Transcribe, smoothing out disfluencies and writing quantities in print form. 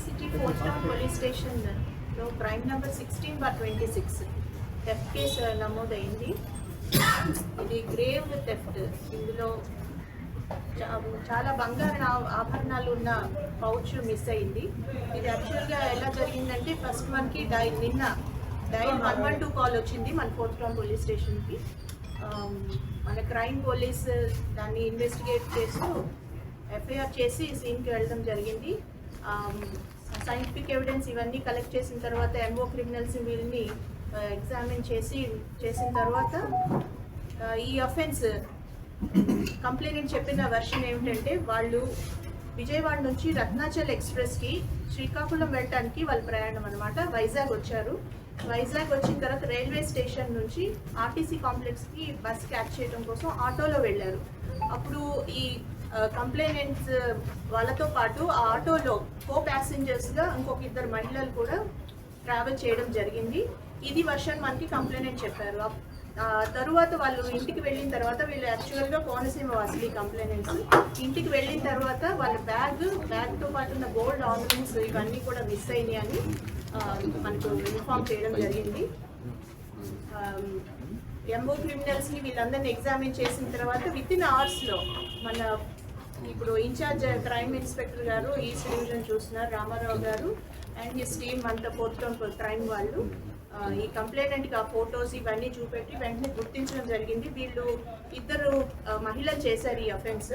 City fourth town police స్టేషన్లో crime number 16/26 theft case నమోదైంది. ఇది గ్రేవ్ థెఫ్ట్. ఇందులో చాలా బంగారు ఆభరణాలు ఉన్న పౌచ్ మిస్ అయింది. ఇది యాక్చువల్గా ఎలా జరిగిందంటే ఫస్ట్ మనకి నిన్న డైల్ 112 కాల్ వచ్చింది మన ఫోర్త్ టౌన్ పోలీస్ స్టేషన్కి. మన క్రైమ్ పోలీస్ దాన్ని ఇన్వెస్టిగేట్ చేస్తూ ఎఫ్ఐఆర్ చేసి సీన్కి వెళ్ళడం జరిగింది. సైంటిఫిక్ ఎవిడెన్స్ ఇవన్నీ కలెక్ట్ చేసిన తర్వాత ఎంఓ క్రిమినల్స్ వీళ్ళని ఎగ్జామిన్ చేసిన తర్వాత ఈ అఫెన్స్ కంప్లైంట్ చెప్పిన వెర్షన్ ఏమిటంటే వాళ్ళు విజయవాడ నుంచి రత్నాచల్ ఎక్స్ప్రెస్కి శ్రీకాకుళం వెళ్ళటానికి వాళ్ళ ప్రయాణం అనమాట. వైజాగ్ వచ్చారు. వైజాగ్ వచ్చిన తర్వాత రైల్వే స్టేషన్ నుంచి ఆర్టీసీ కాంప్లెక్స్కి బస్ క్యాచ్ చేయడం కోసం ఆటోలో వెళ్ళారు. అప్పుడు ఈ కంప్లైనెంట్స్ వాళ్ళతో పాటు ఆ ఆటోలో కో ప్యాసింజర్స్గా ఇంకొక ఇద్దరు మహిళలు కూడా ట్రావెల్ చేయడం జరిగింది. ఇది వర్షన్ మనకి కంప్లైనెంట్ చెప్పారు. తరువాత వాళ్ళు ఇంటికి వెళ్ళిన తర్వాత వీళ్ళు యాక్చువల్గా కోనసీమ వాసులు కంప్లైనెంట్స్. ఇంటికి వెళ్ళిన తర్వాత వాళ్ళ బ్యాగ్తో పాటు ఉన్న గోల్డ్ ఆర్నమెంట్స్ ఇవన్నీ కూడా మిస్ అయినాయి అని మనకు ఇన్ఫార్మ్ చేయడం జరిగింది. ఎంఓ క్రిమినల్స్ని వీళ్ళందరినీ ఎగ్జామిన్ చేసిన తర్వాత వితిన్ అవర్స్లో మన ఇప్పుడు ఇన్ఛార్జ్ క్రైమ్ ఇన్స్పెక్టర్ గారు ఈస్ట్ డివిజన్ చూస్తున్నారు రామారావు గారు అండ్ హిస్ టీమ్ అంతా ఫోర్త్ టౌన్ క్రైమ్ వాళ్ళు ఈ కంప్లైనెంట్కి ఆ ఫొటోస్ ఇవన్నీ చూపెట్టి వెంటనే గుర్తించడం జరిగింది. వీళ్ళు ఇద్దరు మహిళలు చేశారు ఈ అఫెన్స్.